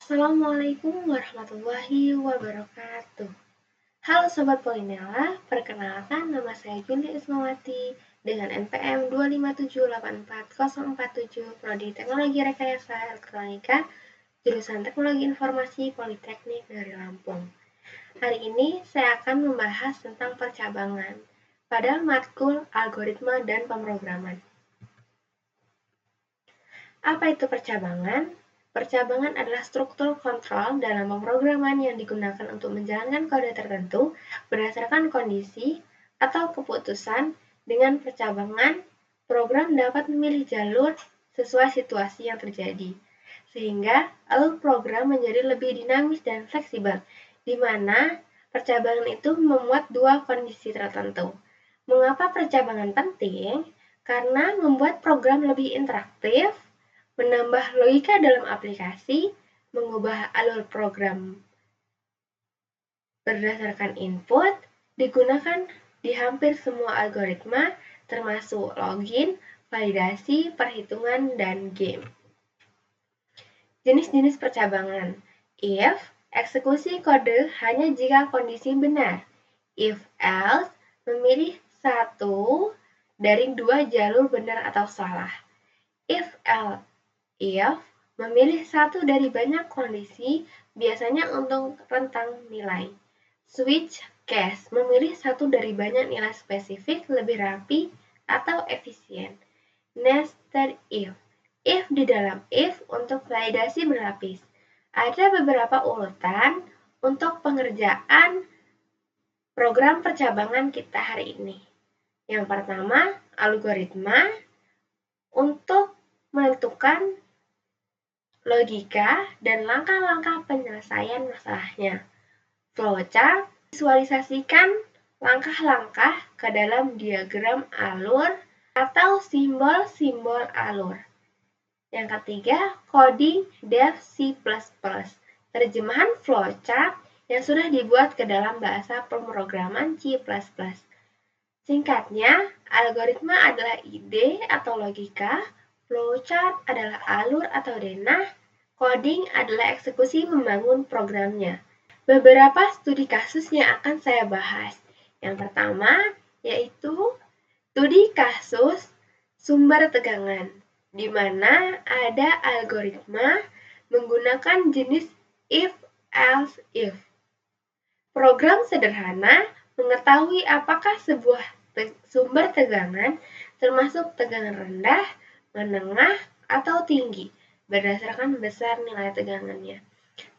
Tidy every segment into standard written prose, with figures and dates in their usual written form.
Assalamualaikum warahmatullahi wabarakatuh. Halo Sobat Polinela, perkenalkan nama saya Juli Ismawati dengan NPM 257844047 Prodi Teknologi Rekayasa Elektronika, jurusan Teknologi Informasi Politeknik Negeri Lampung. Hari ini saya akan membahas tentang percabangan pada matkul algoritma dan pemrograman. Apa itu percabangan? Percabangan adalah struktur kontrol dalam pemrograman yang digunakan untuk menjalankan kode tertentu berdasarkan kondisi atau keputusan. Dengan percabangan, program dapat memilih jalur sesuai situasi yang terjadi, sehingga alur program menjadi lebih dinamis dan fleksibel, di mana percabangan itu memuat dua kondisi tertentu. Mengapa percabangan penting? Karena membuat program lebih interaktif, menambah logika dalam aplikasi, mengubah alur program berdasarkan input, digunakan di hampir semua algoritma, termasuk login, validasi, perhitungan, dan game. Jenis-jenis percabangan. If, eksekusi kode hanya jika kondisi benar. If else, memilih satu dari dua jalur benar atau salah. If else, if memilih satu dari banyak kondisi, biasanya untuk rentang nilai. Switch case memilih satu dari banyak nilai spesifik, lebih rapi atau efisien. Nested if di dalam if untuk validasi berlapis. Ada beberapa urutan untuk pengerjaan program percabangan kita hari ini. Yang pertama, algoritma untuk menentukan logika dan langkah-langkah penyelesaian masalahnya. Flowchart visualisasikan langkah-langkah ke dalam diagram alur atau simbol-simbol alur. Yang ketiga, coding dev C++, terjemahan flowchart yang sudah dibuat ke dalam bahasa pemrograman C++. Singkatnya, algoritma adalah ide atau logika, flowchart adalah alur atau denah, coding adalah eksekusi membangun programnya. Beberapa studi kasus yang akan saya bahas. Yang pertama yaitu studi kasus sumber tegangan, di mana ada algoritma menggunakan jenis if-else-if. Program sederhana mengetahui apakah sebuah sumber tegangan termasuk tegangan rendah, menengah, atau tinggi berdasarkan besar nilai tegangannya.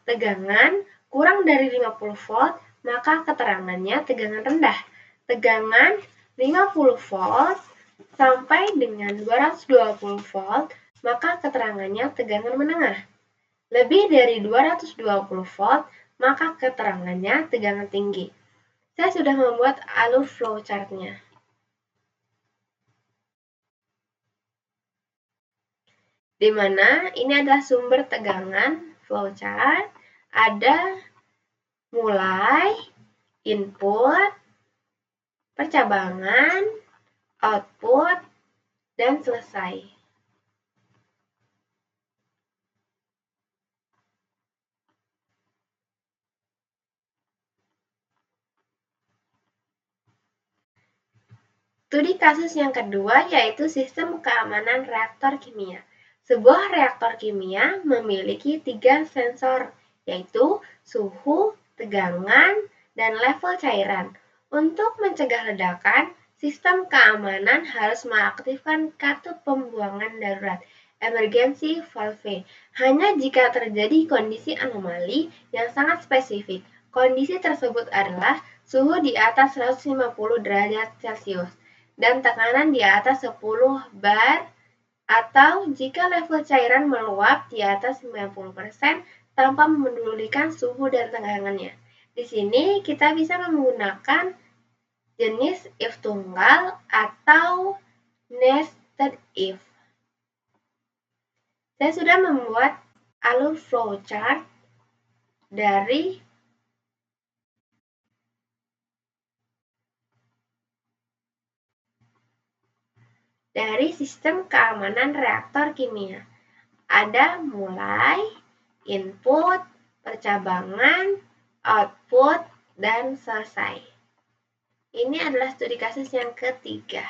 Tegangan kurang dari 50 volt, maka keterangannya tegangan rendah. Tegangan 50 volt sampai dengan 220 volt, maka keterangannya tegangan menengah. Lebih dari 220 volt, maka keterangannya tegangan tinggi. Saya sudah membuat alur flowchart-nya. Di mana ini adalah sumber tegangan flowchart, ada mulai, input, percabangan, output, dan selesai. Studi kasus yang kedua yaitu sistem keamanan reaktor kimia. Sebuah reaktor kimia memiliki 3 sensor, yaitu suhu, tegangan, dan level cairan. Untuk mencegah ledakan, sistem keamanan harus mengaktifkan kartu pembuangan darurat emergency valve hanya jika terjadi kondisi anomali yang sangat spesifik. Kondisi tersebut adalah suhu di atas 150 derajat Celcius dan tekanan di atas 10 bar, atau jika level cairan meluap di atas 90% tanpa memedulikan suhu dan tegangannya. Di sini kita bisa menggunakan jenis if tunggal atau nested if. Saya sudah membuat alur flowchart dari sistem keamanan reaktor kimia. Ada mulai, input, percabangan, output, dan selesai. Ini adalah studi kasus yang ketiga,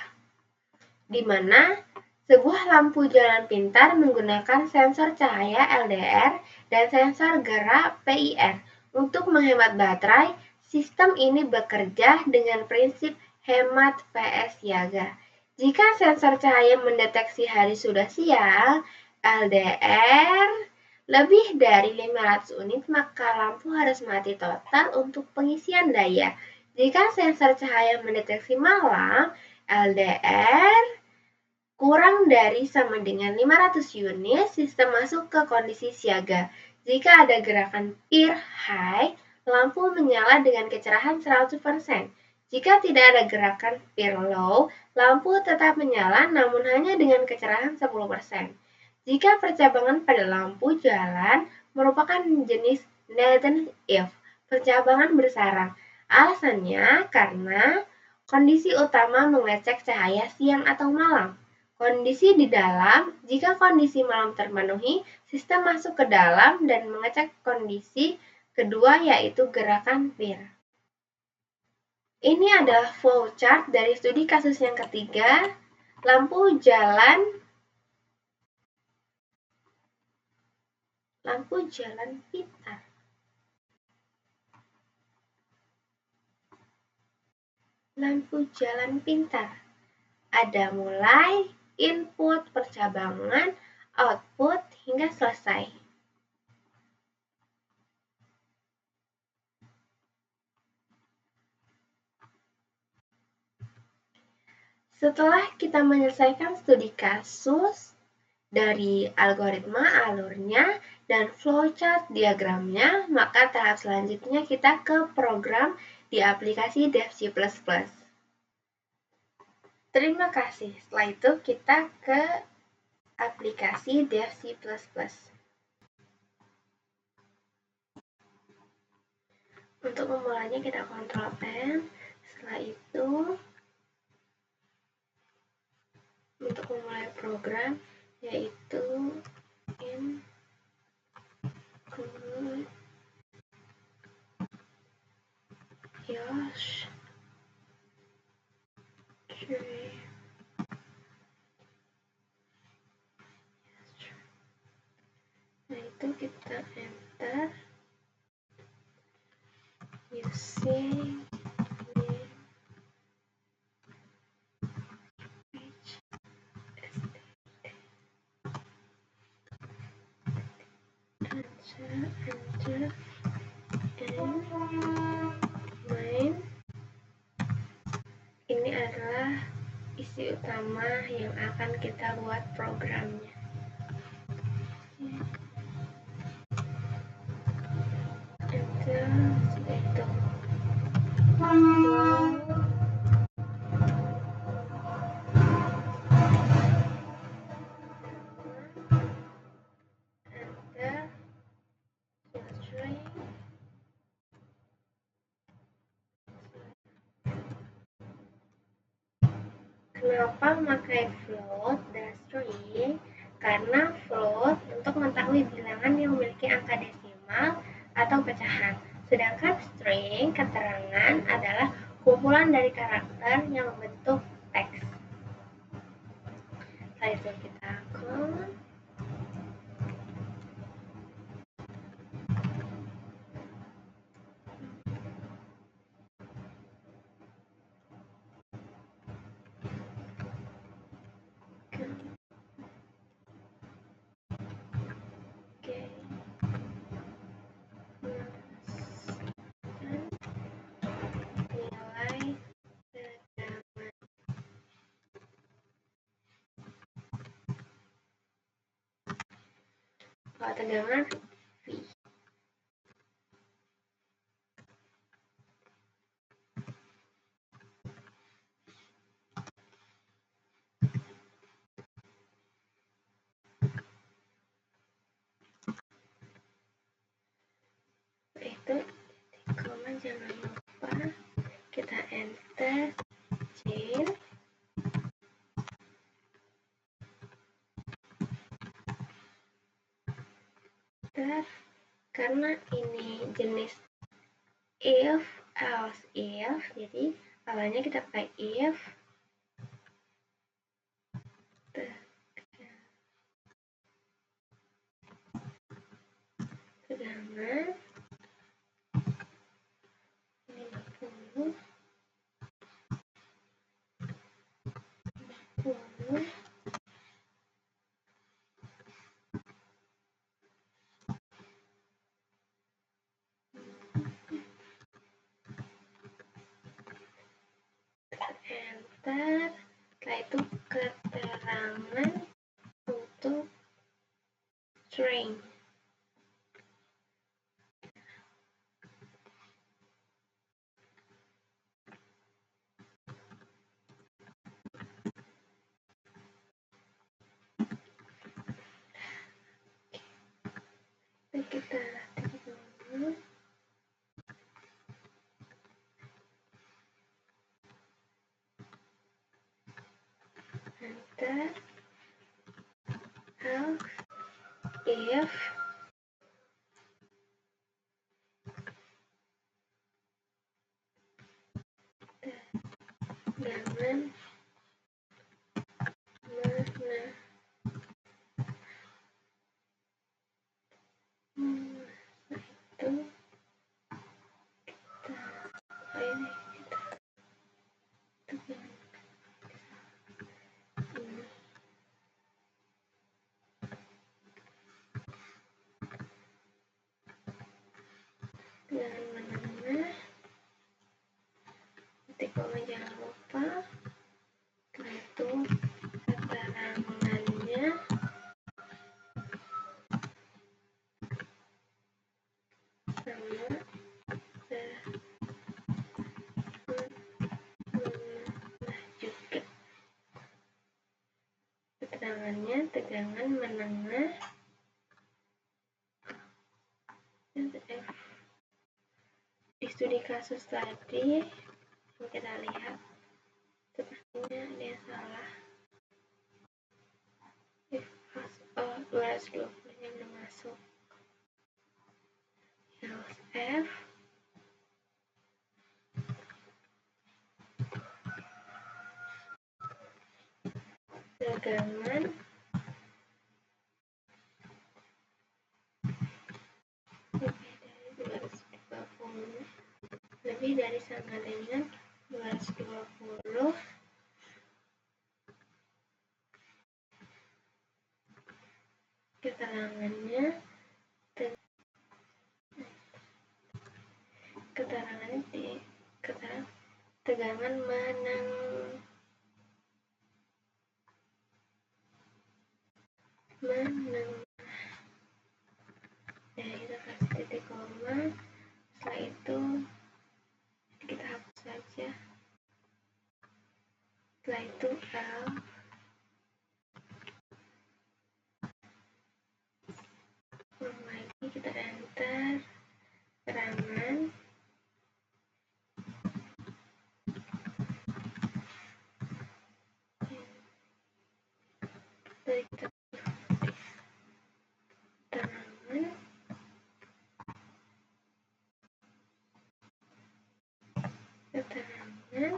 di mana sebuah lampu jalan pintar menggunakan sensor cahaya LDR dan sensor gerak PIR. Untuk menghemat baterai, sistem ini bekerja dengan prinsip hemat PS siaga. Jika sensor cahaya mendeteksi hari sudah siang, LDR lebih dari 500 unit, maka lampu harus mati total untuk pengisian daya. Jika sensor cahaya mendeteksi malam, LDR kurang dari sama dengan 500 unit, sistem masuk ke kondisi siaga. Jika ada gerakan peer high, lampu menyala dengan kecerahan 100%. Jika tidak ada gerakan peer low, lampu tetap menyala namun hanya dengan kecerahan 10%. Jika percabangan pada lampu jalan merupakan jenis Nathan if, percabangan bersarang. Alasannya karena kondisi utama mengecek cahaya siang atau malam. Kondisi di dalam, jika kondisi malam terpenuhi, sistem masuk ke dalam dan mengecek kondisi kedua yaitu gerakan peer. Ini adalah flowchart dari studi kasus yang ketiga, lampu jalan pintar. Lampu jalan pintar. Ada mulai, input, percabangan, output, hingga selesai. Setelah kita menyelesaikan studi kasus dari algoritma alurnya dan flowchart diagramnya, maka tahap selanjutnya kita ke program di aplikasi DevC++. Terima kasih. Setelah itu kita ke aplikasi DevC++. Untuk memulainya kita Ctrl N. Setelah itu untuk memulai program yaitu include Yosh tree. Nah itu kita enter using enter and main. Ini adalah isi utama yang akan kita buat programnya. Enter itu. Kenapa memakai float dan string? Karena float untuk mengetahui bilangan yang memiliki angka desimal atau pecahan. Sedangkan string, keterangan, adalah kumpulan dari karakter yang membentuk teks. Setelah itu kita clone. Tegangan V. Itu koma, jangan lupa kita enter change. Enter Karena ini jenis if, else if, jadi awalnya kita pakai if, tegangan 50, 50, enter. Setelah itu keterangan untuk string. Kita latih dulu. Enter. Else if tegangan mana itu ini dengan menengah, ketik koma jangan lupa. Setelah itu keterangannya sama menengah juga. Keterangannya tegangan menengah di studi kasus tadi kita lihat sepertinya ada yang salah. If pas 220 nya belum masuk. Else F tegangan lebih dari sama dengan 220. Keterangannya di tegangan menengah. Ya, kita kasih titik koma. Setelah itu kita hapus saja. Setelah itu lagi kita enter keterangan. Dari kita keterangan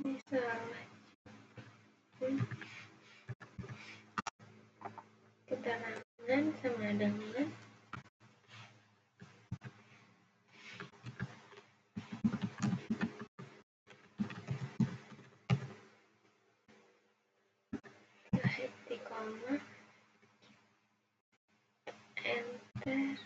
ini salah. Keterangan sama dengan titik koma enter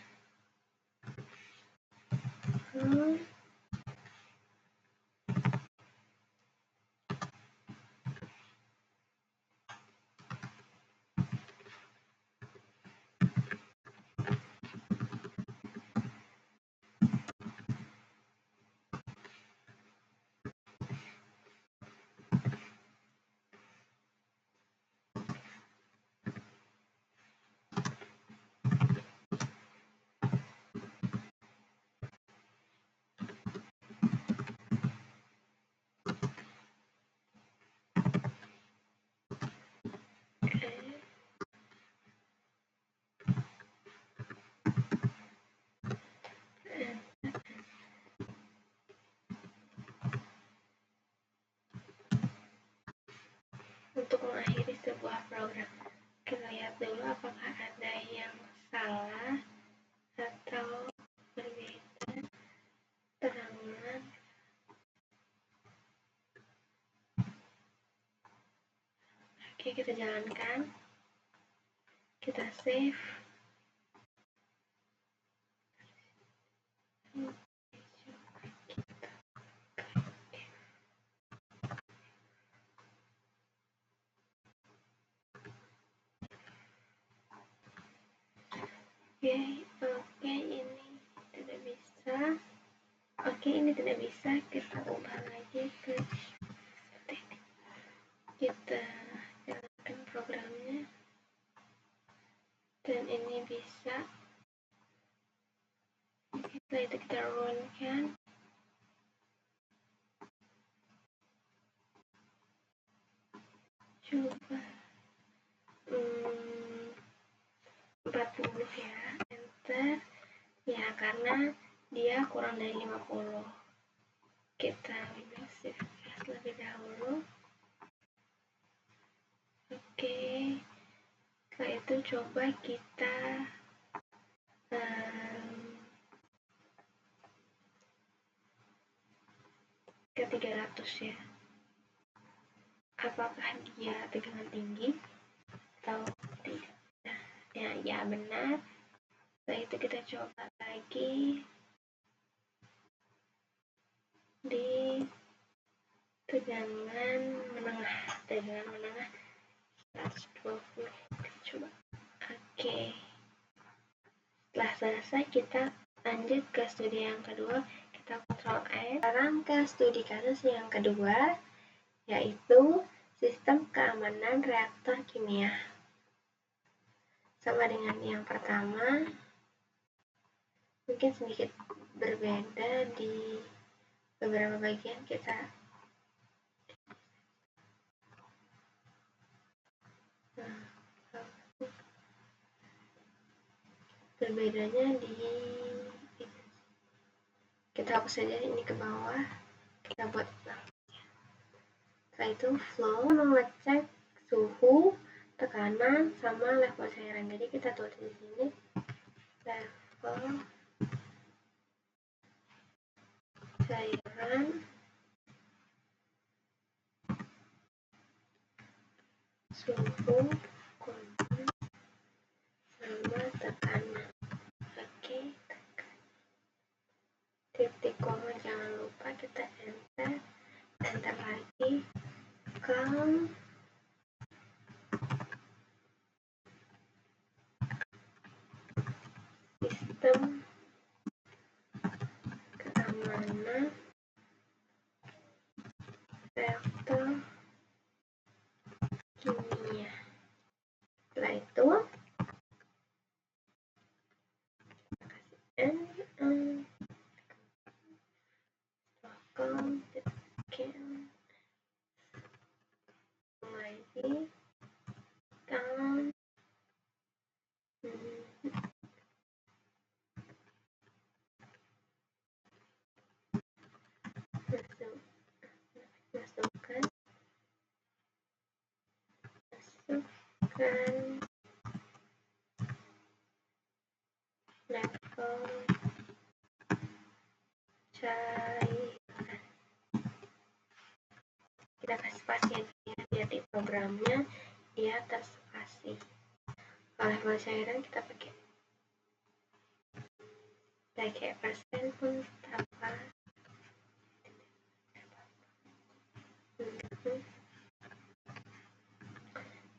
program. Kita lihat dulu apakah ada yang salah atau berbeda terangan. Oke, kita jalankan. Kita save. Oke, ini tidak bisa. Oke, ini tidak bisa. Kita ubah lagi ke seperti ini. Kita jalankan programnya. Dan ini bisa. Setelah itu kita runkan. Coba 40 ya, enter ya, karena dia kurang dari 50. Kita Windows Shift lebih dahulu. Oke, setelah itu coba kita ke 300 ya. Apakah dia tegangan tinggi atau tidak? Nah, ya benar. Setelah itu kita coba lagi di tegangan menengah 120. Kita coba. Oke. Setelah selesai, kita lanjut ke studi yang kedua. Kita Ctrl N. Sekarang ke studi kasus yang kedua, yaitu sistem keamanan reaktor kimia. Sama dengan yang pertama, mungkin sedikit berbeda di beberapa bagian. Kita berbedanya di kita hapus saja ini ke bawah, kita buat setelah itu flow mengecek suhu, tekanan, sama level cairan. Jadi kita tulis di sini level cairan suhu konten sama tekanan. Oke, titik koma jangan lupa, kita enter lagi. Sistem keamanan reaktor kimia. Setelah itu lagi down masukkan level cairan. Kita kasih spasi ya, biar di programnya dia terspasi. Kalau level cairan kita pakai persen pun apa.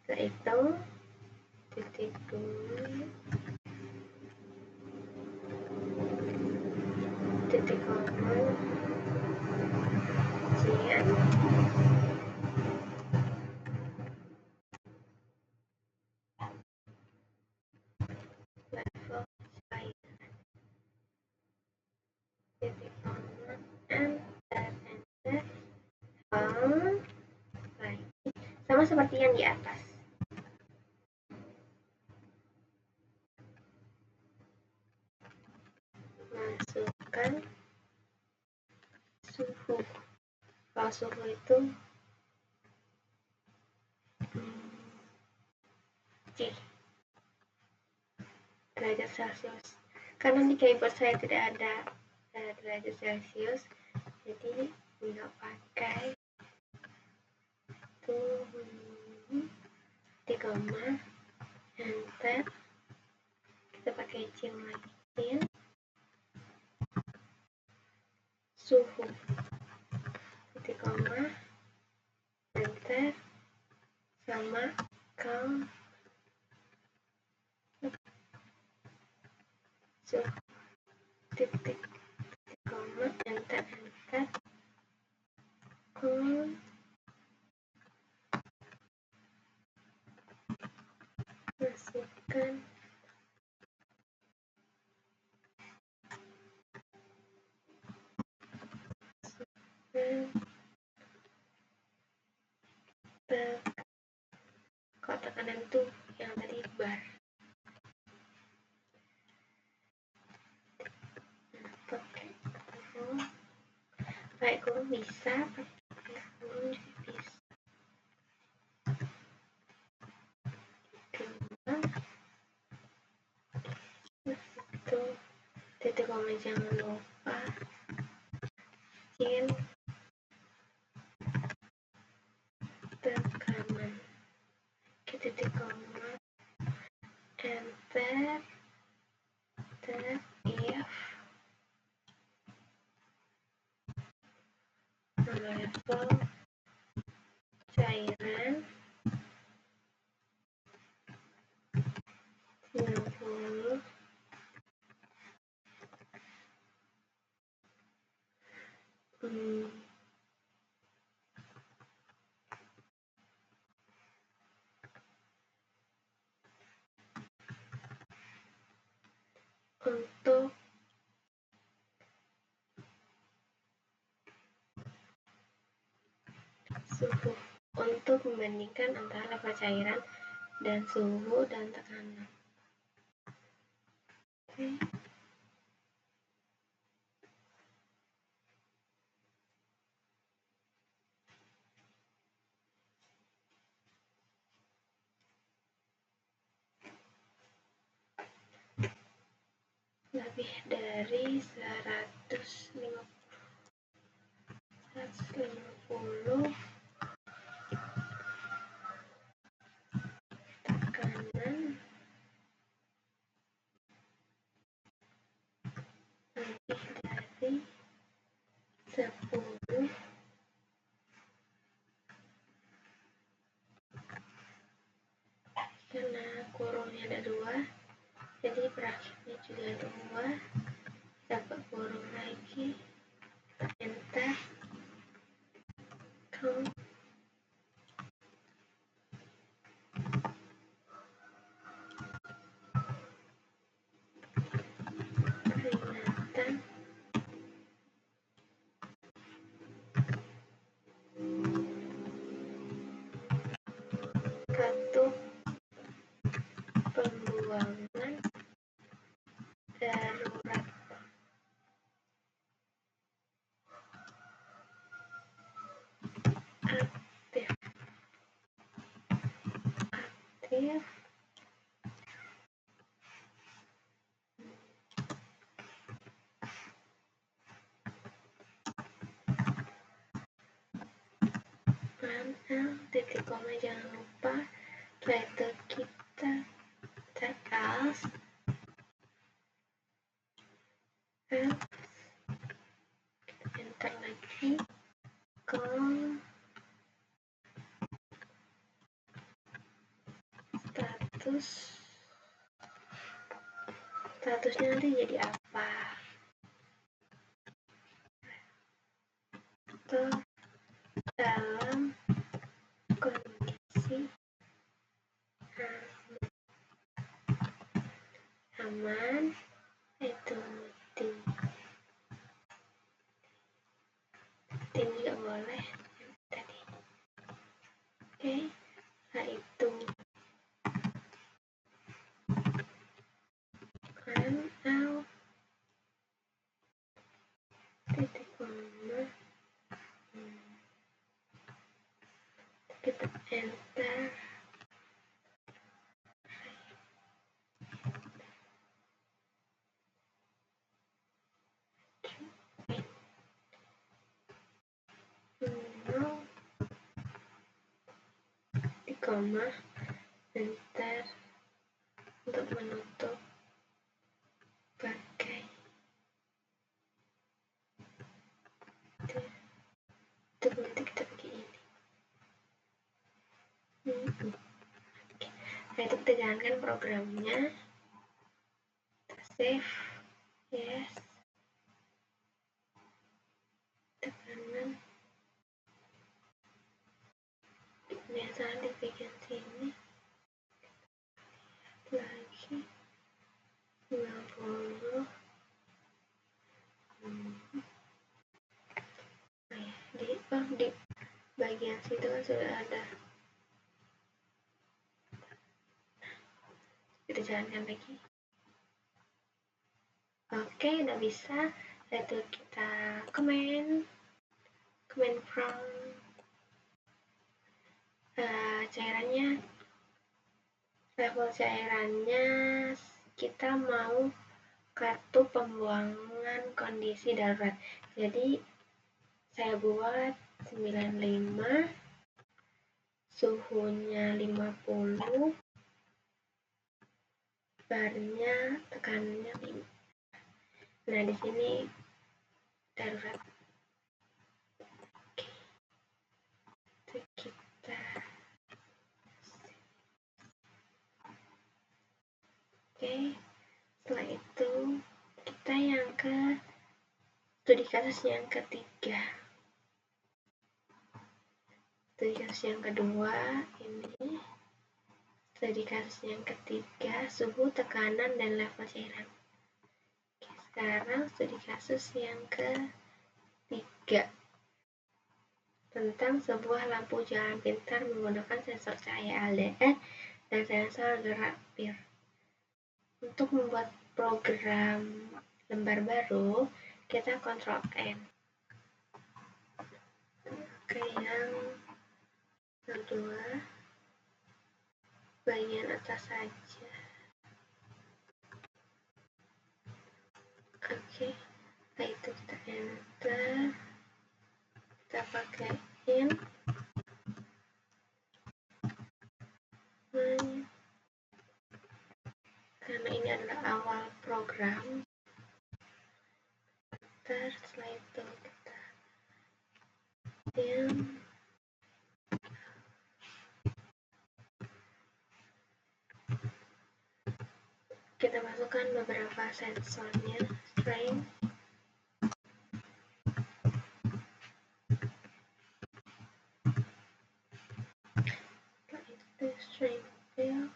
Setelah itu titik dulu, titik koma sekian. Level cairan titik koma enter lagi sama seperti yang di atas. Masukkan suhu. Kalau suhu itu C. Derajat Celcius. Karena di keyboard saya tidak ada derajat Celcius, jadi nggak pakai tuh di koma, enter, kita pakai C lagi, suhu, titik koma, enter, sama count, suhu, titik koma, enter, count, masukkan kotak kanan tuh yang tadi bar. Pakai kurung, pakai kurung bisa, pakai kurung bisa. Dua, itu titik koma jangan lupa, izin tekanan, ke titik koma, enter, if level cairan 90 untuk suhu, untuk membandingkan antara level cairan dan suhu dan tekanan. Oke. Lebih dari 150 tekanan, lebih dari 10 karena kurungnya ada 2, jadi berakhirnya juga 2, dapat kurung lagi, enter, count, peringatan, kartu pembuangan darurat, aktif, titik koma jangan lupa, setelah itu kita cek else, enter lagi, count, statusnya nanti jadi apa, atau dalam kondisi aman, itu tim juga boleh tadi. Oke, nah itu kan out, titik koma, kita enter, koma, enter untuk menutup pakai itu. Nanti kita pakai ini. Oke. Nah, itu kita jalankan programnya, kita save, yes, tekanan biasa di bagian sini lagi 90. Di bagian situ kan sudah ada. Kita jalankan lagi. Oke, udah bisa. Lalu kita comment from cairannya, level cairannya kita mau kartu pembuangan kondisi darurat. Jadi saya buat 95, suhunya 50, barnya tekanannya 5. Nah, di sini darurat. Oke. Kita setelah itu kita yang ke studi kasus yang ketiga. Studi kasus yang kedua ini. Studi kasus yang ketiga, suhu, tekanan, dan level cairan. Oke, sekarang studi kasus yang ketiga tentang sebuah lampu jalan pintar menggunakan sensor cahaya LDR dan sensor gerak PIR. Untuk membuat program lembar baru, kita Ctrl N. Oke, yang kedua, bagian atas saja. Oke, setelah itu kita enter, kita pakai in, karena ini adalah awal program. Setelah itu kita masukkan beberapa sensornya, string, setelah itu string fill,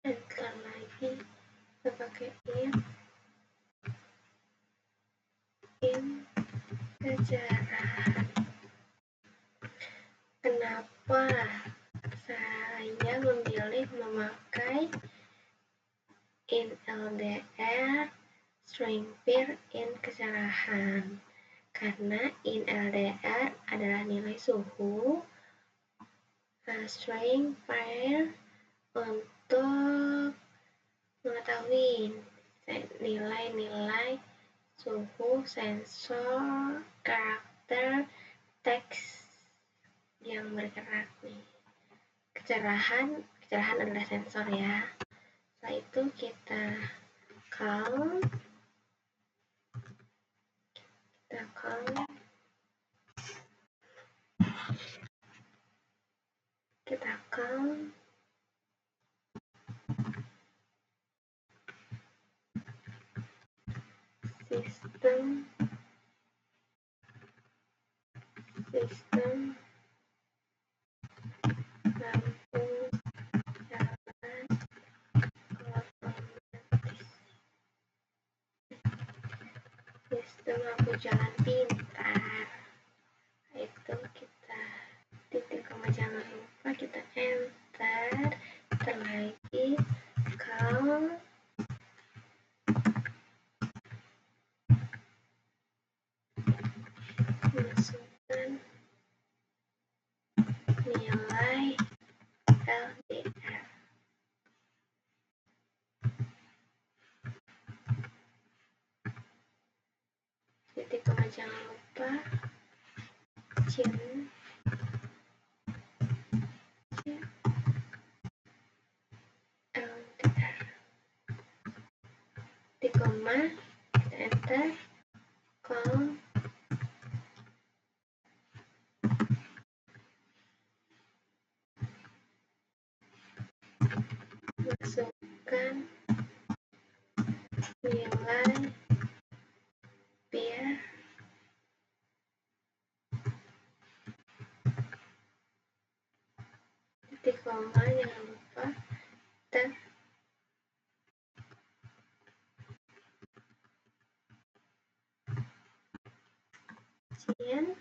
enter lagi, kita pakai in kejarahan. Kenapa saya memilih memakai in LDR, string PIR, in kejarahan? Karena in LDR adalah nilai suhu, string PIR untuk mengetahui nilai-nilai suhu, sensor, karakter, teks yang bergerak nih. Kejarahan adalah sensor ya. Setelah itu kita count, sistem lampu jalan otomatis, sistem lampu jalan pintar. Itu kita titik koma, jangan lupa kita enter, lagi count, masukkan jangan lupa cin, LDR. Di koma, kita enter, com, masukkan nilai biar titik koma, jangan lupa dan cin,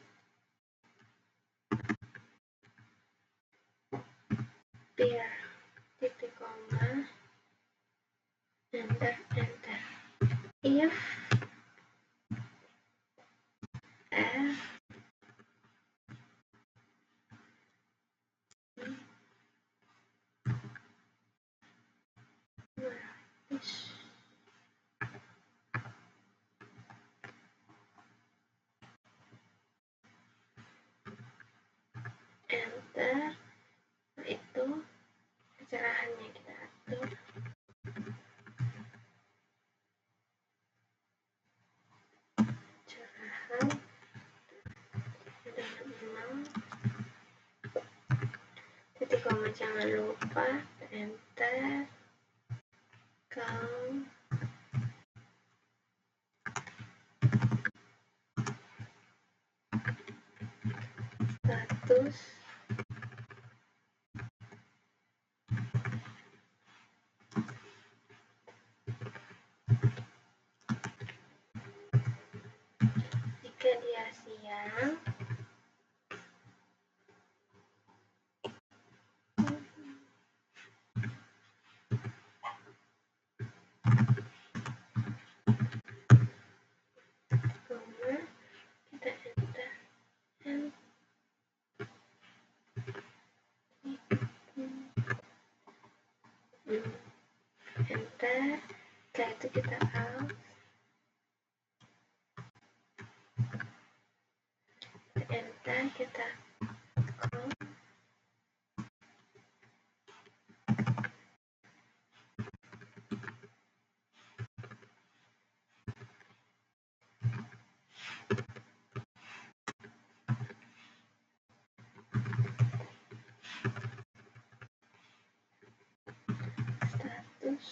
biar titik koma, enter. If f enter, itu kecerahannya kita atur, cerahan dengan 0, titik koma jangan lupa, enter, count, status, jika dia siang, koma, kita enter, enter, setelah itu kita out, enter, kita com, status,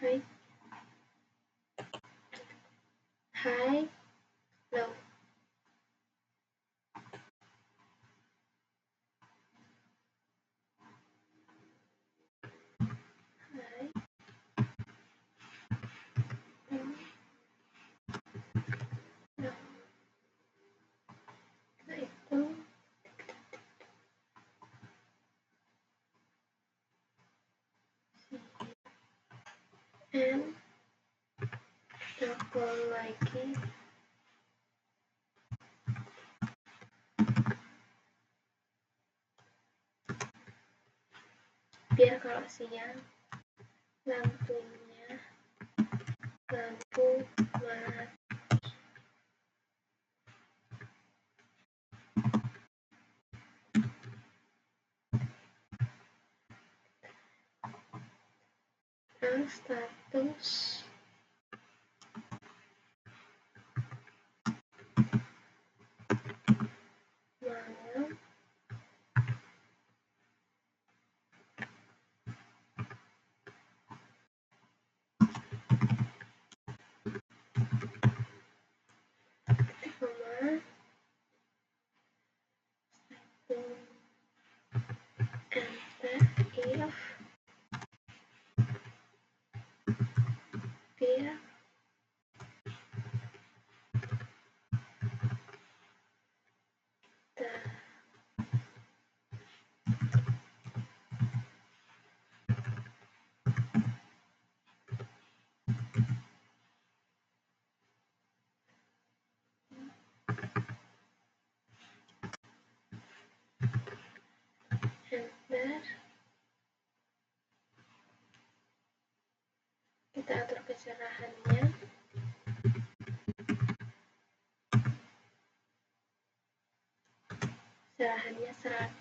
high, low, high, low, low. Nah itu and double lagi, biar kalau siang lampunya lampu mati. Status malam, koma, enter, if biar enter, Kita atur kecerahannya. Kecerahannya 100.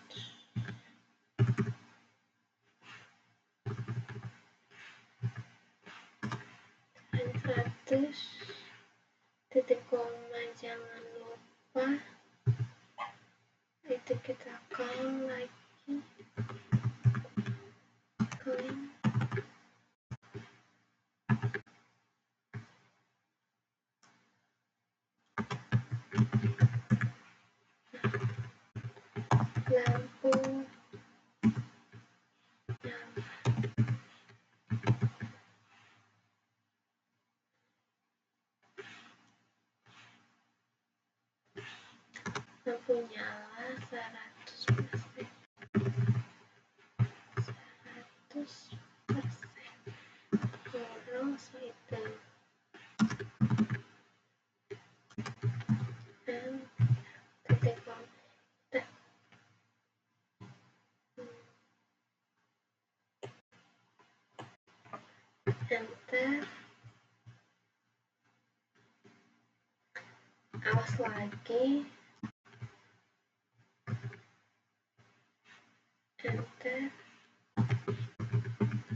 Titik koma jangan lupa itu kita call lagi, clean. Lampu lampu nyala 100%. 100% kurang itu. Dan titik koma enter. Awas lagi, enter.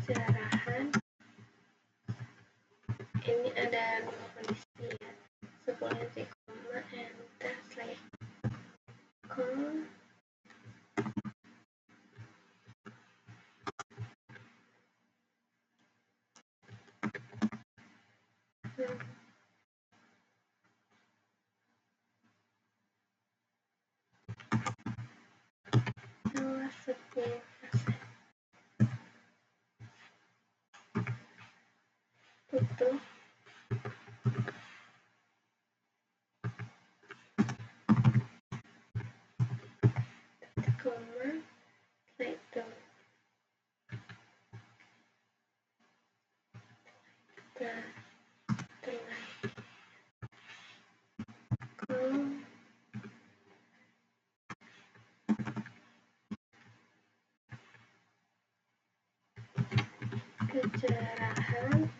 Kecerahan ini ada 2 kondisi ya, 10 titik koma enter select call. Awas 10%. Tutup. Titik koma setelah itu kita kecerahan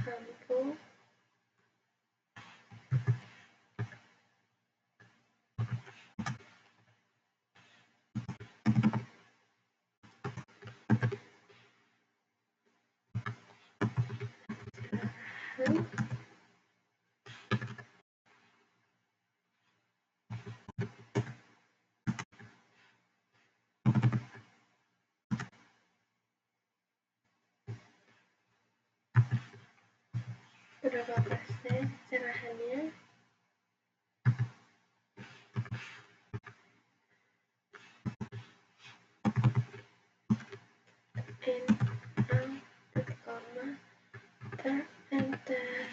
lampu kecerahan berapa persen kecerahannya. Titik koma enter.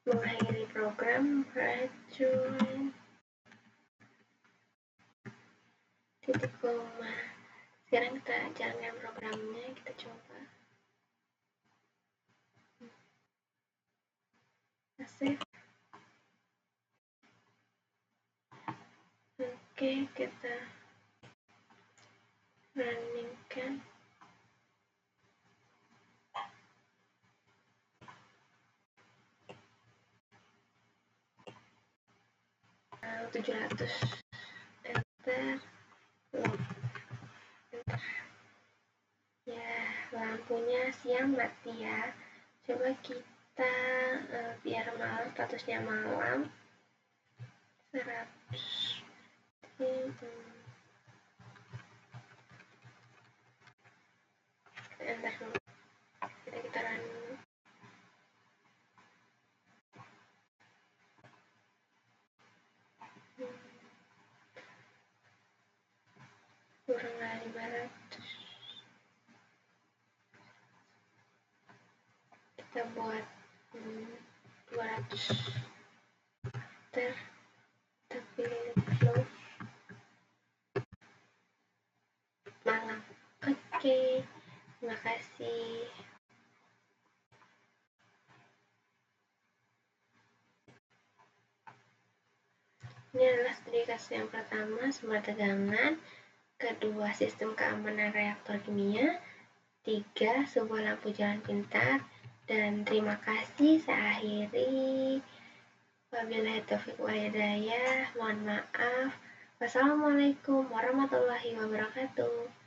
Mengakhiri program rejoin titik koma. Sekarang kita jalankan programnya, kita coba. Save. Oke, kita runningkan. Nah, 700 enter. Enter. Ya, lampunya siang mati ya. Coba kita biar malam, statusnya malam 100. Enter dulu, kita run. Kurang 500. Kita buat 200. Enter. Kita pilih flow malam. Oke, terima kasih. Ini adalah studi kasus yang pertama, sumber tegangan. Kedua, sistem keamanan reaktor kimia. 3. Sebuah lampu jalan pintar. Dan terima kasih, saya akhiri. Wabillahi taufiq wal hidayah. Mohon maaf. Wassalamualaikum warahmatullahi wabarakatuh.